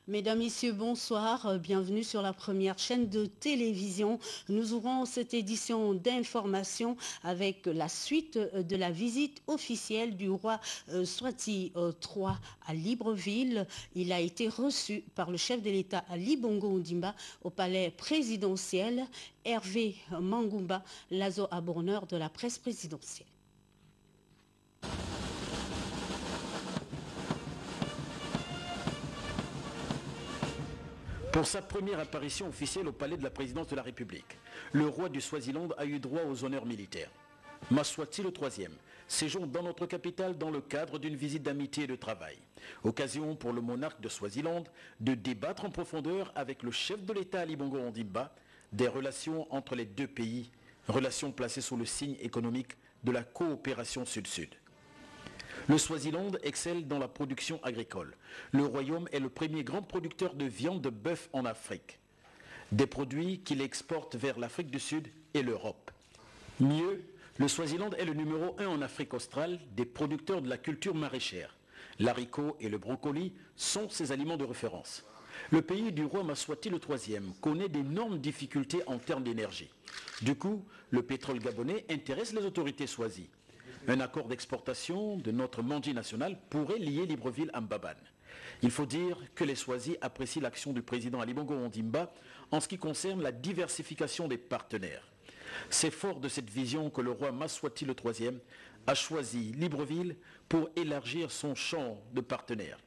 Mesdames, Messieurs, bonsoir. Bienvenue sur la première chaîne de télévision. Nous ouvrons cette édition d'information avec la suite de la visite officielle du roi Swati III à Libreville. Il a été reçu par le chef de l'État Ali Bongo Ondimba au palais présidentiel. Hervé Mangumba, l'ASO abonneur de la presse présidentielle. Pour sa première apparition officielle au palais de la présidence de la République, le roi du Swaziland a eu droit aux honneurs militaires. Maswati le III séjourne dans notre capitale dans le cadre d'une visite d'amitié et de travail. Occasion pour le monarque de Swaziland de débattre en profondeur avec le chef de l'État Ali Bongo Ondimba des relations entre les deux pays, relations placées sous le signe économique de la coopération sud-sud. Le Swaziland excelle dans la production agricole. Le royaume est le premier grand producteur de viande de bœuf en Afrique. Des produits qu'il exporte vers l'Afrique du Sud et l'Europe. Mieux, le Swaziland est le numéro 1 en Afrique australe des producteurs de la culture maraîchère. L'haricot et le brocoli sont ses aliments de référence. Le pays du roi Maswati le III connaît d'énormes difficultés en termes d'énergie. Du coup, le pétrole gabonais intéresse les autorités swazies. Un accord d'exportation de notre mandi national pourrait lier Libreville à Mbabane. Il faut dire que les Swazis apprécient l'action du président Ali Bongo Ondimba en ce qui concerne la diversification des partenaires. C'est fort de cette vision que le roi Maswati le III a choisi Libreville pour élargir son champ de partenaires.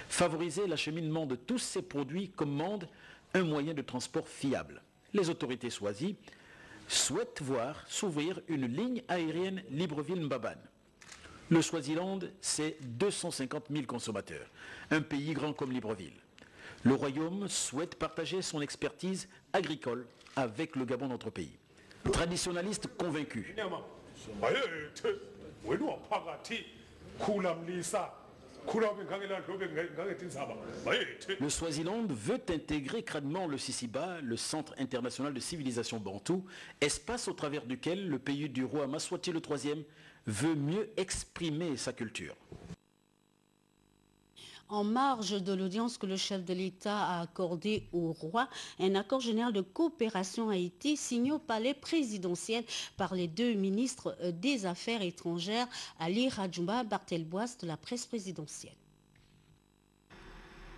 Favoriser l'acheminement de tous ces produits commande un moyen de transport fiable. Les autorités Swazis souhaite voir s'ouvrir une ligne aérienne Libreville-Mbabane. Le Swaziland, c'est 250 000 consommateurs, un pays grand comme Libreville. Le royaume souhaite partager son expertise agricole avec le Gabon, notre pays. Traditionnaliste convaincu. Le Swaziland veut intégrer crânement le Sisiba, le Centre international de civilisation bantou, espace au travers duquel le pays du roi Maswati le III veut mieux exprimer sa culture. En marge de l'audience que le chef de l'État a accordée au roi, un accord général de coopération a été signé au palais présidentiel par les deux ministres des Affaires étrangères, Ali Rajumba Barthelboas de la presse présidentielle.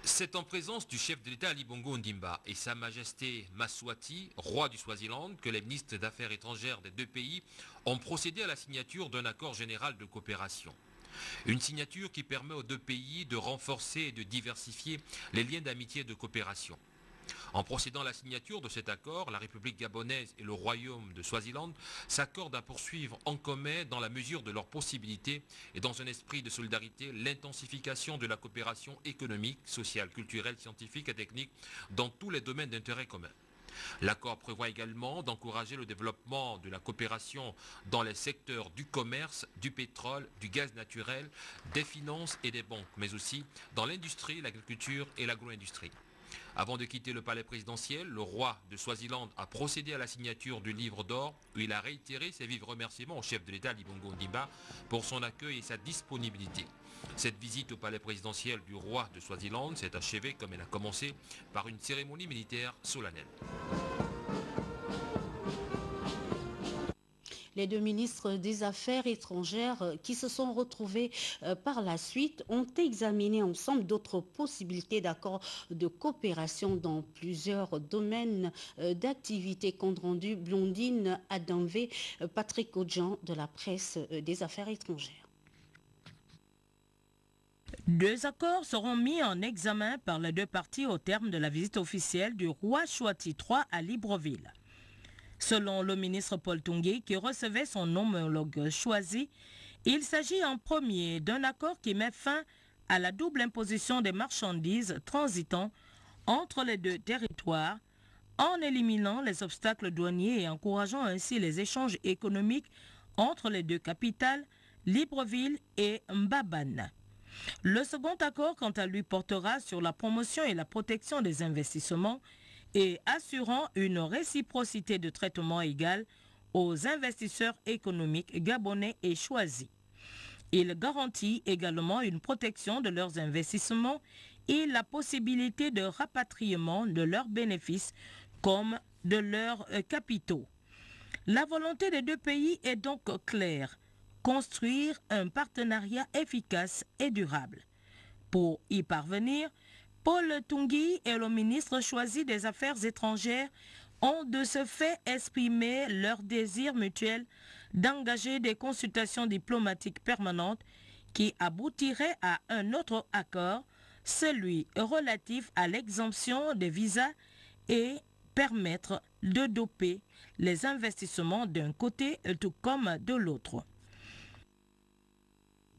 C'est en présence du chef de l'État Ali Bongo Ondimba et Sa Majesté Maswati, roi du Swaziland, que les ministres d'Affaires étrangères des deux pays ont procédé à la signature d'un accord général de coopération. Une signature qui permet aux deux pays de renforcer et de diversifier les liens d'amitié et de coopération. En procédant à la signature de cet accord, la République gabonaise et le Royaume de Swaziland s'accordent à poursuivre en commun, dans la mesure de leurs possibilités et dans un esprit de solidarité, l'intensification de la coopération économique, sociale, culturelle, scientifique et technique dans tous les domaines d'intérêt commun. L'accord prévoit également d'encourager le développement de la coopération dans les secteurs du commerce, du pétrole, du gaz naturel, des finances et des banques, mais aussi dans l'industrie, l'agriculture et l'agro-industrie. Avant de quitter le palais présidentiel, le roi de Swaziland a procédé à la signature du livre d'or où il a réitéré ses vifs remerciements au chef de l'État Ali Bongo Ondimba pour son accueil et sa disponibilité. Cette visite au palais présidentiel du roi de Swaziland s'est achevée comme elle a commencé par une cérémonie militaire solennelle. Les deux ministres des Affaires étrangères qui se sont retrouvés par la suite ont examiné ensemble d'autres possibilités d'accords de coopération dans plusieurs domaines d'activité. Compte rendu Blondine Adamvé, Patrick Odjan de la presse des Affaires étrangères. Deux accords seront mis en examen par les deux parties au terme de la visite officielle du roi Swati III à Libreville. Selon le ministre Paul Tungui, qui recevait son homologue choisi, il s'agit en premier d'un accord qui met fin à la double imposition des marchandises transitant entre les deux territoires, en éliminant les obstacles douaniers et encourageant ainsi les échanges économiques entre les deux capitales, Libreville et Mbabane. Le second accord, quant à lui, portera sur la promotion et la protection des investissements et assurant une réciprocité de traitement égal aux investisseurs économiques gabonais et choisis. Il garantit également une protection de leurs investissements et la possibilité de rapatriement de leurs bénéfices comme de leurs capitaux. La volonté des deux pays est donc claire, construire un partenariat efficace et durable. Pour y parvenir, Paul Tungui et le ministre choisi des Affaires étrangères ont de ce fait exprimé leur désir mutuel d'engager des consultations diplomatiques permanentes qui aboutiraient à un autre accord, celui relatif à l'exemption des visas et permettre de doper les investissements d'un côté tout comme de l'autre.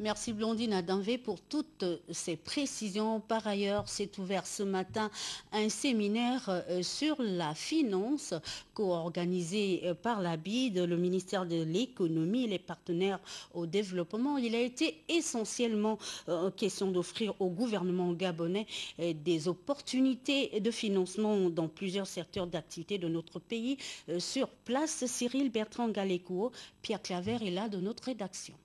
Merci Blondine Adamvé pour toutes ces précisions. Par ailleurs, s'est ouvert ce matin un séminaire sur la finance co-organisé par la BID, le ministère de l'économie et les partenaires au développement. Il a été essentiellement question d'offrir au gouvernement gabonais des opportunités de financement dans plusieurs secteurs d'activité de notre pays. Sur place, Cyril Bertrand Galécourt, Pierre Claver est là de notre rédaction.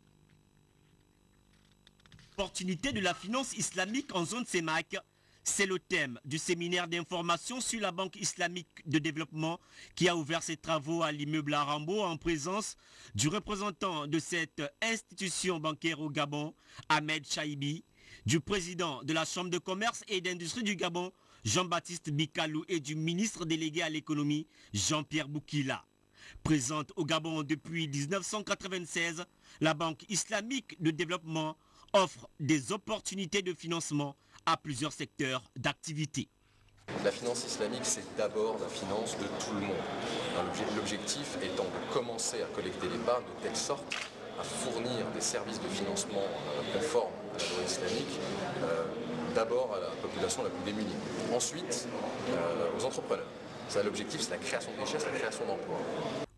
Opportunité de la finance islamique en zone CEMAC, c'est le thème du séminaire d'information sur la Banque islamique de développement qui a ouvert ses travaux à l'immeuble Arambo en présence du représentant de cette institution bancaire au Gabon, Ahmed Chaibi, du président de la Chambre de commerce et d'industrie du Gabon, Jean-Baptiste Bikalou, et du ministre délégué à l'économie, Jean-Pierre Boukila. Présente au Gabon depuis 1996, la Banque islamique de développement offre des opportunités de financement à plusieurs secteurs d'activité. La finance islamique, c'est d'abord la finance de tout le monde. L'objectif étant de commencer à collecter l'épargne de telle sorte à fournir des services de financement conformes à la loi islamique, d'abord à la population la plus démunie, ensuite aux entrepreneurs. L'objectif, c'est la création de richesses, la création d'emplois.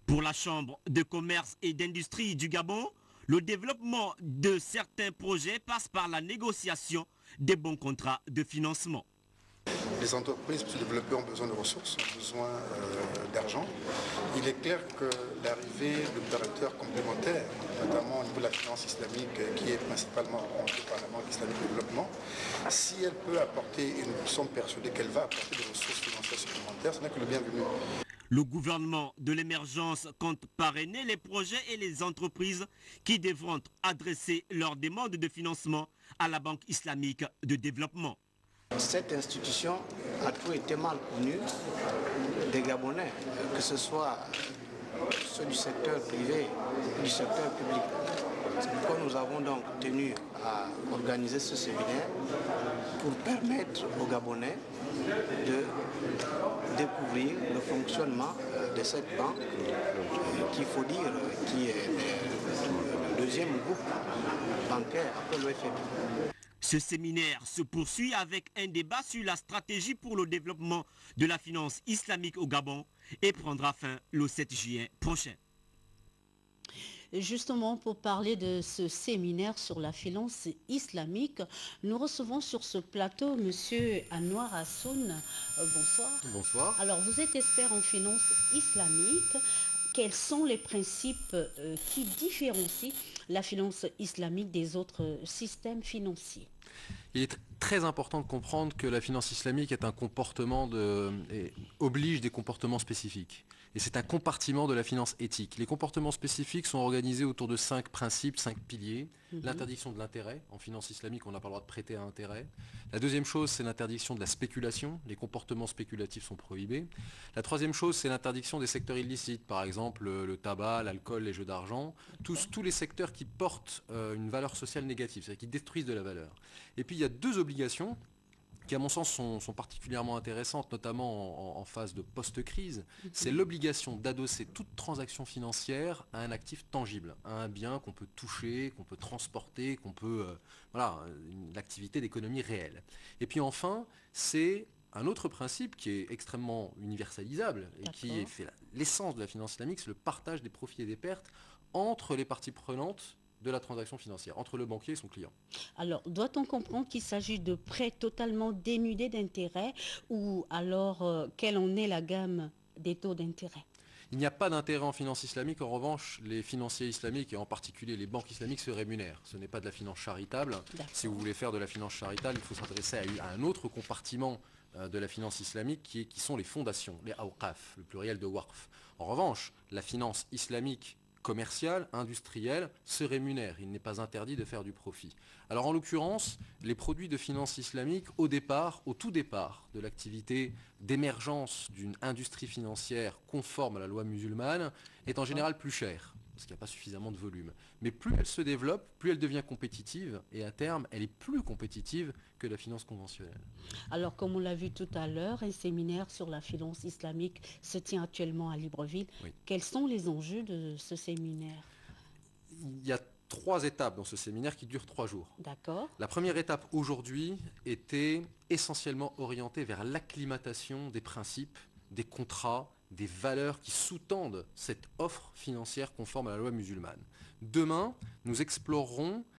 Pour la Chambre de commerce et d'industrie du Gabon, le développement de certains projets passe par la négociation des bons contrats de financement. Les entreprises pour se développer ont besoin de ressources, ont besoin d'argent. Il est clair que l'arrivée d'opérateurs complémentaires, notamment au niveau de la finance islamique qui est principalement rencontrée par la Banque islamique de développement, si elle peut apporter, et nous sommes persuadés qu'elle va apporter des ressources financières supplémentaires, ce n'est que le bienvenu. Le gouvernement de l'émergence compte parrainer les projets et les entreprises qui devront adresser leurs demandes de financement à la Banque islamique de développement. Cette institution a toujours été mal connue des Gabonais, que ce soit ceux du secteur privé ou du secteur public. C'est pourquoi nous avons donc tenu à organiser ce séminaire pour permettre aux Gabonais de découvrir le fonctionnement de cette banque, qu'il faut dire qui est le deuxième groupe bancaire après le FMI. Ce séminaire se poursuit avec un débat sur la stratégie pour le développement de la finance islamique au Gabon et prendra fin le 7 juin prochain. Justement, pour parler de ce séminaire sur la finance islamique, nous recevons sur ce plateau M. Anwar Hassoun. Bonsoir. Bonsoir. Alors, vous êtes expert en finance islamique. Quels sont les principes qui différencient la finance islamique des autres systèmes financiers? Il est très important de comprendre que la finance islamique est un comportement et oblige des comportements spécifiques. Et c'est un compartiment de la finance éthique. Les comportements spécifiques sont organisés autour de 5 principes, 5 piliers. L'interdiction de l'intérêt. En finance islamique, on n'a pas le droit de prêter à intérêt. La deuxième chose, c'est l'interdiction de la spéculation. Les comportements spéculatifs sont prohibés. La troisième chose, c'est l'interdiction des secteurs illicites. Par exemple, le tabac, l'alcool, les jeux d'argent. Tous les secteurs qui portent une valeur sociale négative, c'est-à-dire qui détruisent de la valeur. Et puis, il y a 2 obligations qui à mon sens sont particulièrement intéressantes, notamment en phase de post-crise, c'est l'obligation d'adosser toute transaction financière à un actif tangible, à un bien qu'on peut toucher, qu'on peut transporter, qu'on peut... l'activité d'économie réelle. Et puis enfin, c'est un autre principe qui est extrêmement universalisable et qui fait l'essence de la finance islamique, c'est le partage des profits et des pertes entre les parties prenantes de la transaction financière, entre le banquier et son client. Alors, doit-on comprendre qu'il s'agit de prêts totalement dénudés d'intérêt ou alors quelle en est la gamme des taux d'intérêt? Il n'y a pas d'intérêt en finance islamique. En revanche, les financiers islamiques, et en particulier les banques islamiques, se rémunèrent. Ce n'est pas de la finance charitable. Si vous voulez faire de la finance charitable, il faut s'adresser à un autre compartiment de la finance islamique qui sont les fondations, les awqaf, le pluriel de waqf. En revanche, la finance islamique commerciale, industrielle, se rémunère. Il n'est pas interdit de faire du profit. Alors en l'occurrence, les produits de finance islamique, au tout départ de l'activité d'émergence d'une industrie financière conforme à la loi musulmane, est en général plus chère, parce qu'il n'y a pas suffisamment de volume. Mais plus elle se développe, plus elle devient compétitive, et à terme, elle est plus compétitive que la finance conventionnelle. Alors, comme on l'a vu tout à l'heure, un séminaire sur la finance islamique se tient actuellement à Libreville. Oui. Quels sont les enjeux de ce séminaire? Il y a 3 étapes dans ce séminaire qui dure 3 jours. D'accord. La première étape aujourd'hui était essentiellement orientée vers l'acclimatation des principes, des contrats, des valeurs qui sous-tendent cette offre financière conforme à la loi musulmane. Demain, nous explorerons